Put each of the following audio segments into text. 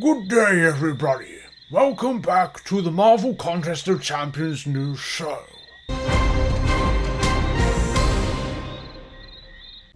Good day, everybody. Welcome back to the Marvel Contest of Champions news show.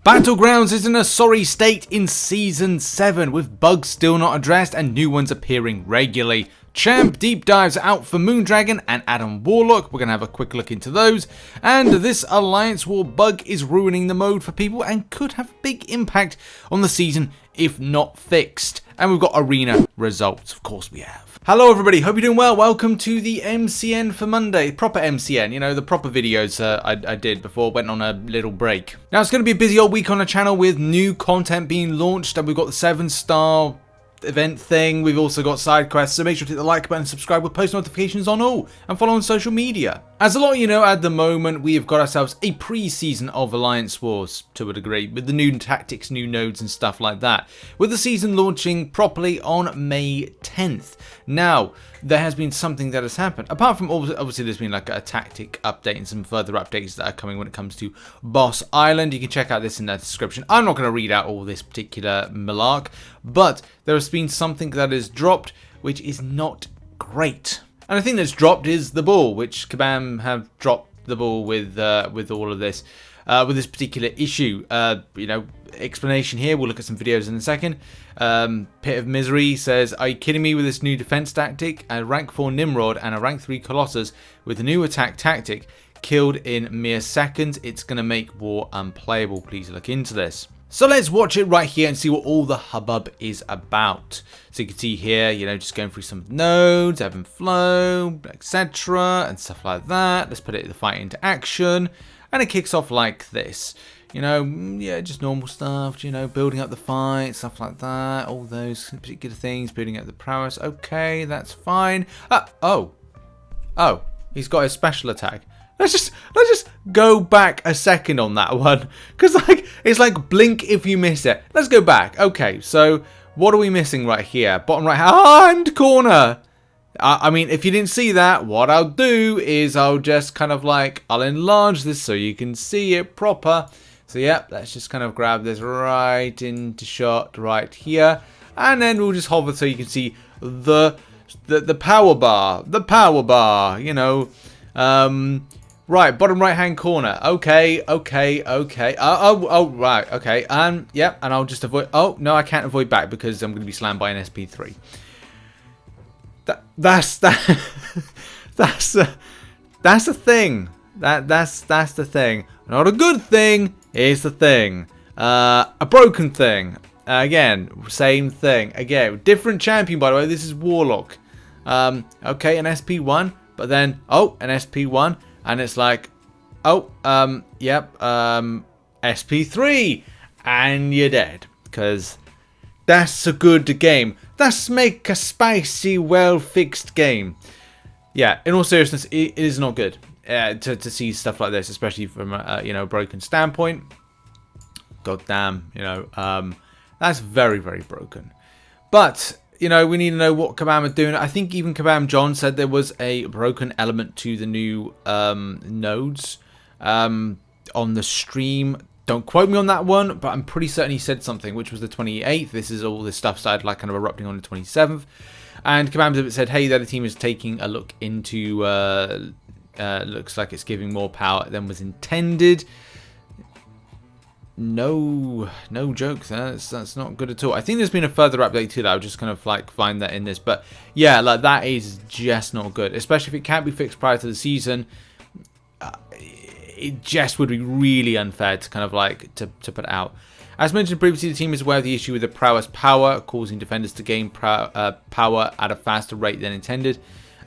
Battlegrounds is in a sorry state in Season 7, with bugs still not addressed and new ones appearing regularly. Champ deep dives out for Moondragon and Adam Warlock. We're going to have a quick look into those. And this Alliance War bug is ruining the mode for people and could have a big impact on the season if not fixed. And we've got arena results, of course we have. Hello everybody, hope you're doing well. Welcome to the MCN for Monday. Proper MCN, you know, the proper videos I did before I went on a little break. Now it's going to be a busy old week on the channel with new content being launched. And we've got the 7-star event thing. We've also got side quests, so make sure to hit the like button, subscribe with post notifications on all, and follow on social media. As a lot of you know, at the moment we have got ourselves a pre-season of Alliance Wars to a degree, with the new tactics, new nodes and stuff like that, with the season launching properly on May 10th. Now there has been something that has happened, apart from obviously there's been like a tactic update and some further updates that are coming when it comes to Boss Island. You can check out this in the description. I'm not going to read out all this particular malark, but there has been something that is dropped which is not great. And the thing that's dropped is the ball, which Kabam have dropped the ball with all of this, with this particular issue. You know, explanation here. We'll look at some videos in a second. Pit of Misery says, "Are you kidding me with this new defense tactic? A rank 4 Nimrod and a rank 3 Colossus with a new attack tactic killed in mere seconds. It's going to make war unplayable. Please look into this." So let's watch it right here and see what all the hubbub is about. So you can see here, you know, just going through some nodes, ebb and flow, etc. and stuff like that. Let's put the fight into action. And it kicks off like this. You know, yeah, just normal stuff, you know, building up the fight, stuff like that. All those particular things, building up the prowess. Okay, that's fine. Oh, he's got his special attack. Let's just go back a second on that one, because like it's like blink if you miss it. Let's go back. Okay, so what are we missing right here? Bottom right hand corner. I mean, if you didn't see that, what I'll do is I'll just kind of like I'll enlarge this so you can see it proper. So yeah, let's just kind of grab this right into shot right here, and then we'll just hover so you can see the power bar. You know. Right, bottom right hand corner. Okay. Oh, right, okay. Yep, and I'll just avoid. Oh no, I can't avoid back because I'm going to be slammed by an SP3. That's the thing. That's the thing. Not a good thing. Is the thing. A broken thing. Again, same thing. Again, different champion by the way. This is Warlock. Okay, an SP1, but then an SP1. And it's like, SP3, and you're dead. Because that's a good game. That's make a spicy, well-fixed game. Yeah, in all seriousness, it is not good to see stuff like this, especially from a broken standpoint. God damn, that's very, very broken. But you know, we need to know what Kabam are doing. I think even Kabam John said there was a broken element to the new nodes on the stream. Don't quote me on that one, but I'm pretty certain he said something, which was the 28th. This is all this stuff started like kind of erupting on the 27th. And Kabam said, hey, the other team is taking a look into, looks like it's giving more power than was intended. No joke. That's not good at all. I think there's been a further update to that. I'll just kind of like find that in this, but yeah, like that is just not good. Especially if it can't be fixed prior to the season. It just would be really unfair to kind of like to put it out. As mentioned previously, the team is aware of the issue with the prowess power, causing defenders to gain power at a faster rate than intended,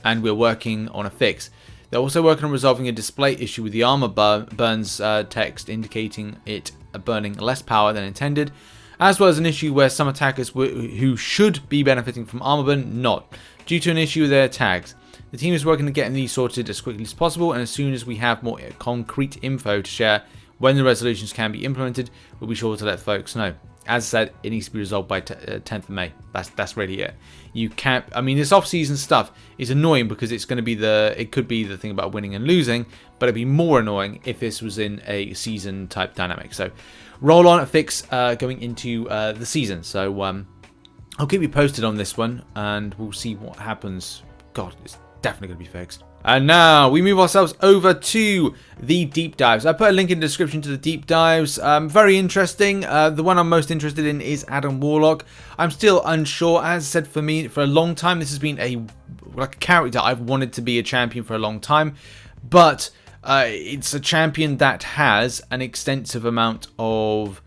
and we're working on a fix. They're also working on resolving a display issue with the armor burns text indicating it burning less power than intended, as well as an issue where some attackers who should be benefiting from armor burn not, due to an issue with their tags. The team is working to get these sorted as quickly as possible, and as soon as we have more concrete info to share when the resolutions can be implemented, we'll be sure to let folks know. As I said, it needs to be resolved by 10th of May. That's really it. You can't. I mean, this off-season stuff is annoying because it's going to be it could be the thing about winning and losing, but it'd be more annoying if this was in a season type dynamic. So, roll on a fix going into the season. So, I'll keep you posted on this one, and we'll see what happens. God, it's definitely going to be fixed. And now we move ourselves over to the deep dives. I put a link in the description to the deep dives. Very interesting. The one I'm most interested in is Adam Warlock. I'm still unsure. As I said, for me, for a long time, this has been a character I've wanted to be a champion for a long time. But it's a champion that has an extensive amount of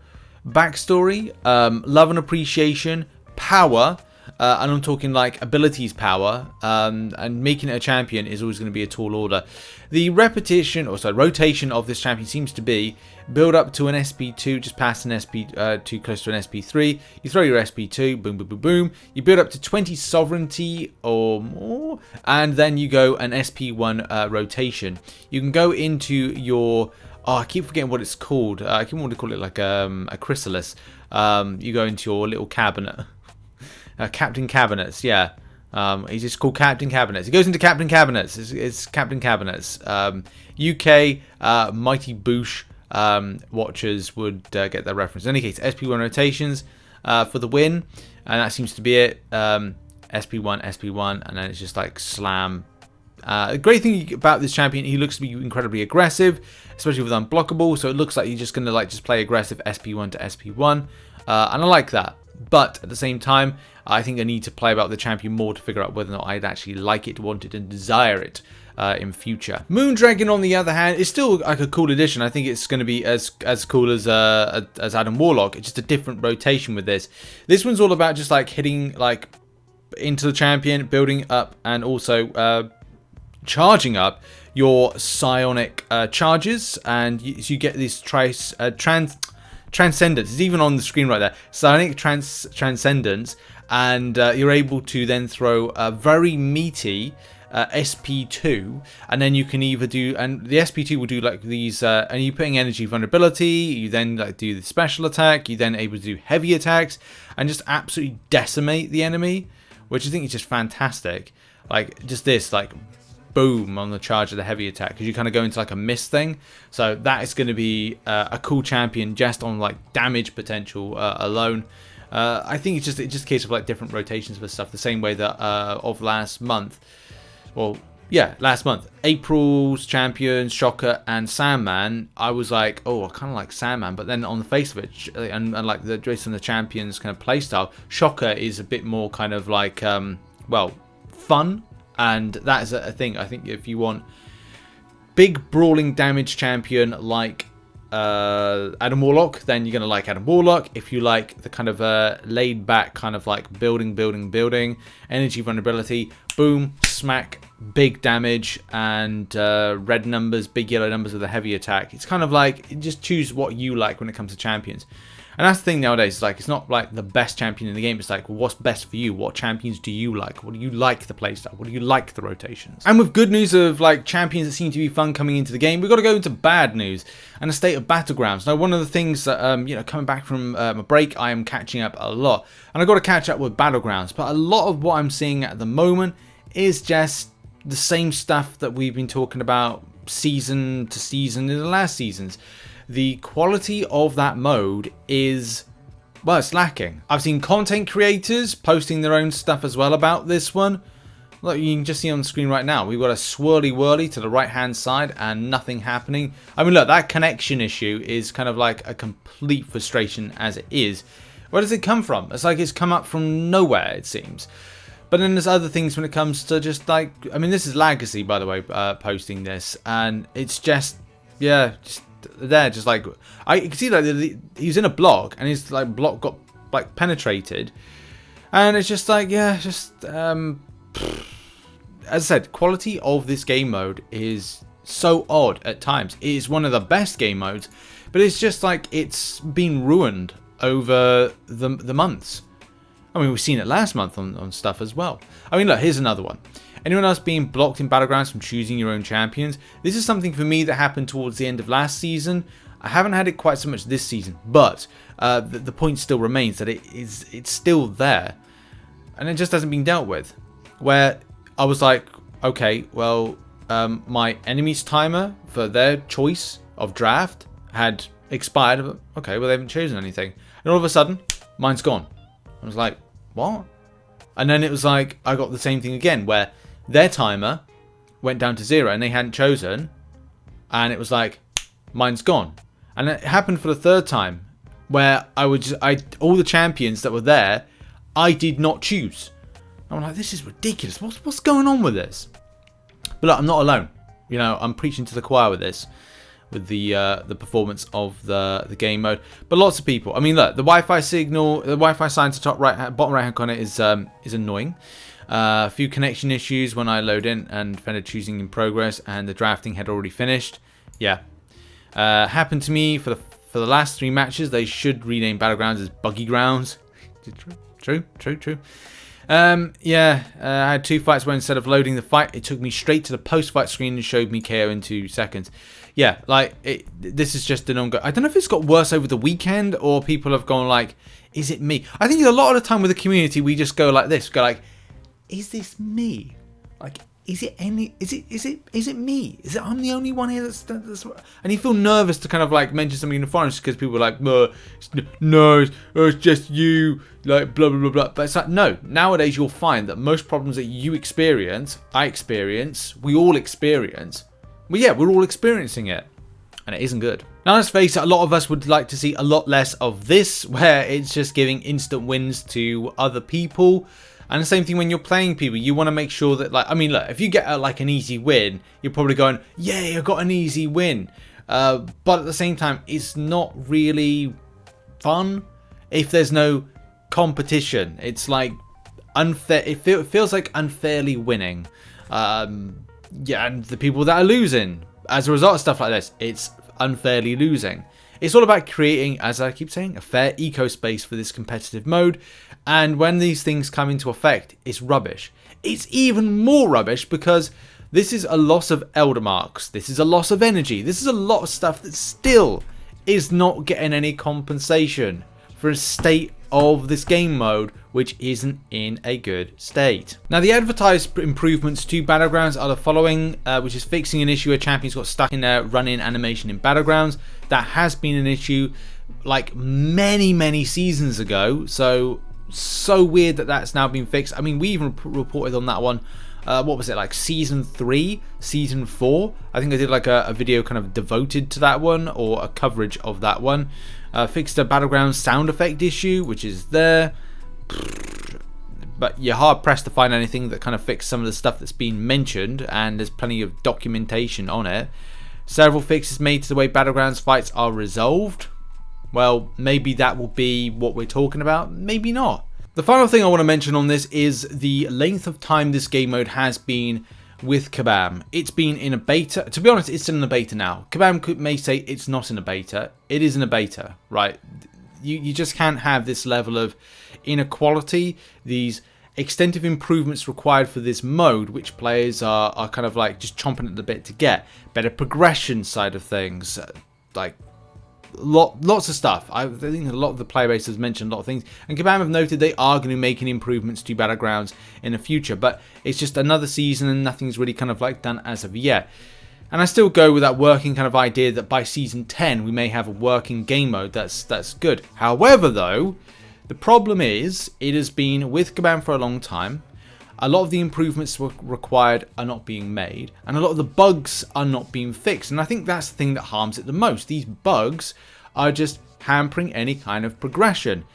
backstory, love and appreciation, power. And I'm talking like abilities power, and making it a champion is always going to be a tall order. The rotation of this champion seems to be build up to an SP2, just past an SP2, close to an SP3. You throw your SP2, boom, boom, boom, boom. You build up to 20 sovereignty or more, and then you go an SP1 rotation. You can go into your... Oh, I keep forgetting what it's called. I keep wanting to call it like a chrysalis. You go into your little cabinet. Captain Cabinets, yeah. He's just called Captain Cabinets. He goes into Captain Cabinets. It's Captain Cabinets. UK Mighty Boosh watchers would get that reference. In any case, SP1 rotations for the win, and that seems to be it. SP1, SP1, and then it's just like slam. The great thing about this champion, he looks to be incredibly aggressive, especially with unblockable. So it looks like you're just gonna like just play aggressive SP1 to SP1, and I like that. But at the same time, I think I need to play about the champion more to figure out whether or not I'd actually like it, want it, and desire it in future. Moondragon, on the other hand, is still like a cool addition. I think it's going to be as cool as Adam Warlock. It's just a different rotation with this. This one's all about just like hitting like into the champion, building up, and also charging up your psionic charges, and you get this Transcendence. It's even on the screen right there. Psionic Transcendence, and you're able to then throw a very meaty SP2, and then you can either do, and the SP2 will do like these, and you're putting energy vulnerability. You then like do the special attack. You then able to do heavy attacks and just absolutely decimate the enemy, which I think is just fantastic. Like just this, like. Boom on the charge of the heavy attack, because you kind of go into like a mist thing. So that is going to be a cool champion just on like damage potential alone. I think it's just a case of like different rotations for stuff, the same way that of last month, well yeah, last month, April's champions Shocker and Sandman. I was like, oh, I kind of like Sandman, but then on the face of it, and like the based on the champions kind of playstyle, Shocker is a bit more kind of like well, fun. And that is a thing. I think if you want big brawling damage champion like Adam Warlock, then you're going to like Adam Warlock. If you like the kind of laid back kind of like building, energy vulnerability, boom, smack, big damage, and red numbers, big yellow numbers with a heavy attack. It's kind of like, just choose what you like when it comes to champions. And that's the thing nowadays, it's like, it's not like the best champion in the game, it's like, well, what's best for you? What champions do you like? What do you like the playstyle? What do you like the rotations? And with good news of like champions that seem to be fun coming into the game, we've got to go into bad news and the state of Battlegrounds. Now, one of the things that, you know, coming back from my break, I am catching up a lot. And I've got to catch up with Battlegrounds, but a lot of what I'm seeing at the moment is just the same stuff that we've been talking about season to season in the last seasons. The quality of that mode is, well, it's lacking. I've seen content creators posting their own stuff as well about this one. Look, you can just see on the screen right now, we've got a swirly whirly to the right hand side and nothing happening. I mean, look, that connection issue is kind of like a complete frustration as it is. Where does it come from? It's like it's come up from nowhere, it seems. But then there's other things when it comes to just like, I mean, this is Legacy, by the way, posting this, and it's just, yeah, just there, just like, I can see like he was in a block and his like block got like penetrated, and it's just like, yeah, just as I said, quality of this game mode is so odd at times. It is one of the best game modes, but it's just like it's been ruined over the months. I mean, we've seen it last month on stuff as well. I mean, look, here's another one. Anyone else being blocked in Battlegrounds from choosing your own champions? This is something for me that happened towards the end of last season. I haven't had it quite so much this season, but the point still remains that it's still there. And it just hasn't been dealt with. Where I was like, okay, well, my enemy's timer for their choice of draft had expired. Okay, well, they haven't chosen anything. And all of a sudden, mine's gone. I was like, what? And then it was like, I got the same thing again, where their timer went down to 0 and they hadn't chosen. And it was like, mine's gone. And it happened for the third time, where all the champions that were there, I did not choose. I'm like, this is ridiculous. What's going on with this? But look, I'm not alone. You know, I'm preaching to the choir with this, with the performance of the game mode. But lots of people. I mean, look, the Wi-Fi signal, the Wi-Fi sign to top bottom right hand corner is annoying. A few connection issues when I load in and defended choosing in progress, and the drafting had already finished. Yeah, happened to me for the last 3 matches. They should rename Battlegrounds as Buggy Grounds. True. Yeah, I had 2 fights where instead of loading the fight, it took me straight to the post-fight screen and showed me KO in 2 seconds. Yeah, like, this is just an ongoing... I don't know if it's got worse over the weekend, or people have gone like, is it me? I think a lot of the time with the community, we just go like this. Go like, is this me? Like, is it me? Is it I'm the only one here that's... And you feel nervous to kind of like mention something in the forums because people are like, no, it's just you, like blah, blah, blah, blah. But it's like, no, nowadays you'll find that most problems that you experience, I experience, we all experience. Well, yeah, we're all experiencing it. And it isn't good. Now, let's face it, a lot of us would like to see a lot less of this, where it's just giving instant wins to other people. And the same thing when you're playing people, you want to make sure that, like, I mean, look, if you get like an easy win, you're probably going, yay, I got an easy win. But at the same time, it's not really fun if there's no competition. It's like unfair. It feels like unfairly winning. Yeah, and the people that are losing as a result of stuff like this, it's unfairly losing. It's all about creating, as I keep saying, a fair eco space for this competitive mode. And when these things come into effect, it's rubbish. It's even more rubbish because this is a loss of elder marks. This is a loss of energy. This is a lot of stuff that still is not getting any compensation for a state of this game mode which isn't in a good state. Now, the advertised improvements to Battlegrounds are the following, which is fixing an issue where champions got stuck in their run-in animation in Battlegrounds. That has been an issue like many seasons ago, so weird that that's now been fixed. I mean, we even reported on that one, what was it, like season 3, season 4? I think I did like a video kind of devoted to that one, or a coverage of that one. Fixed a Battlegrounds sound effect issue, which is there, but you're hard pressed to find anything that kind of fixed some of the stuff that's been mentioned, and there's plenty of documentation on it. Several fixes made to the way Battlegrounds fights are resolved. Well, maybe that will be what we're talking about, maybe not. The final thing I want to mention on this is the length of time this game mode has been with Kabam. It's been in a beta. To be honest, it's in a beta now. Kabam may say it's not in a beta. It is in a beta, right? You just can't have this level of inequality, these extensive improvements required for this mode, which players are kind of like just chomping at the bit to get. Better progression side of things, like lots of stuff. I think a lot of the player base has mentioned a lot of things, and Kabam have noted they are going to be making improvements to Battlegrounds in the future, but it's just another season and nothing's really kind of like done as of yet. And I still go with that working kind of idea that by season 10 we may have a working game mode that's good. However, though, the problem is it has been with Kabam for a long time. A lot of the improvements required are not being made, and a lot of the bugs are not being fixed. And I think that's the thing that harms it the most. These bugs are just hampering any kind of progression.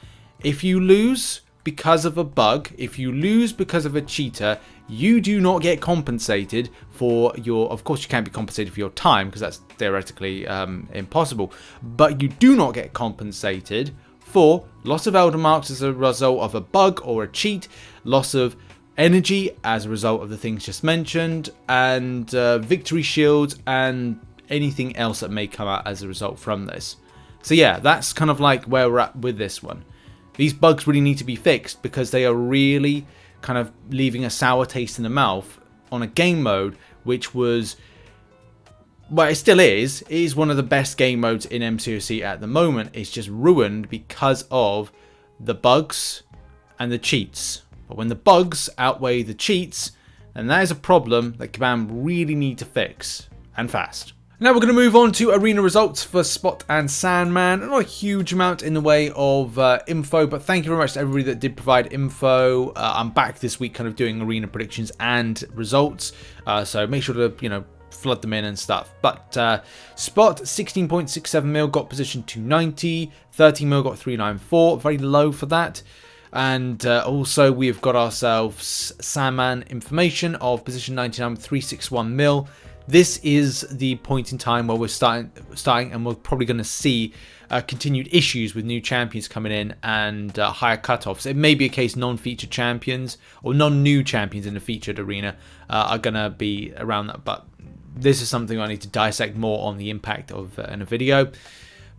If you lose because of a bug, if you lose because of a cheater, you do not get compensated for your... Of course, you can't be compensated for your time, because that's theoretically impossible. But you do not get compensated for loss of elder marks as a result of a bug or a cheat, loss of energy as a result of the things just mentioned, and victory shields and anything else that may come out as a result from this. So yeah, that's kind of like where we're at with this one. These bugs really need to be fixed because they are really kind of leaving a sour taste in the mouth on a game mode which was, well, it still is. It is one of the best game modes in MCOC at the moment. It's just ruined because of the bugs and the cheats. But when the bugs outweigh the cheats, then that is a problem that Kabam really need to fix, and fast. Now we're going to move on to arena results for Spot and Sandman. Not a huge amount in the way of info, but thank you very much to everybody that did provide info. I'm back this week kind of doing arena predictions and results, so make sure to, flood them in and stuff. But Spot 16.67 mil got position 290, 13 mil got 394, very low for that. And also we've got ourselves Sandman information of position 99, 361 mil. This is the point in time where we're starting and we're probably going to see continued issues with new champions coming in and higher cutoffs. It may be a case non-featured champions or non-new champions in the featured arena are going to be around that, but this is something I need to dissect more on the impact of in a video.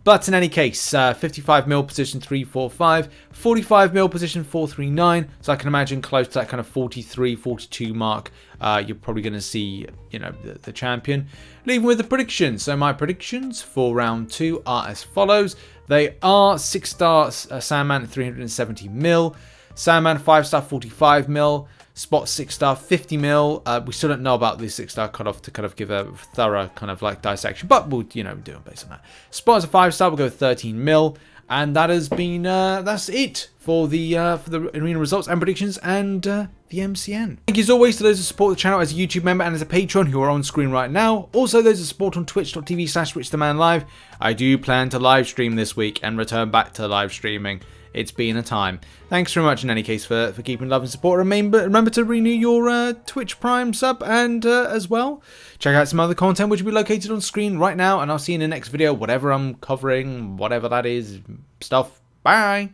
But in any case, 55 mil position 345, 45 mil position 439. So I can imagine close to that kind of 43, 42 mark. You're probably going to see, the champion. Leaving with the predictions. So my predictions for round 2 are as follows. They are 6-star Sandman at 370 mil, Sandman 5-star 45 mil. Spot 6-star 50 mil. We still don't know about the 6-star cutoff to kind of give a thorough kind of like dissection, but we'll do it based on that. Spot is a 5-star. We'll go 13 mil, and that has been that's it for the arena results and predictions and the MCN. Thank you as always to those who support the channel as a YouTube member and as a patron who are on screen right now. Also those who support on twitch.tv/RichTheMan live. I do plan to live stream this week and return back to live streaming. It's been a time. Thanks very much in any case for keeping love and support. Remember to renew your Twitch Prime sub, and as well, check out some other content which will be located on screen right now, and I'll see you in the next video, whatever I'm covering, whatever that is, stuff. Bye!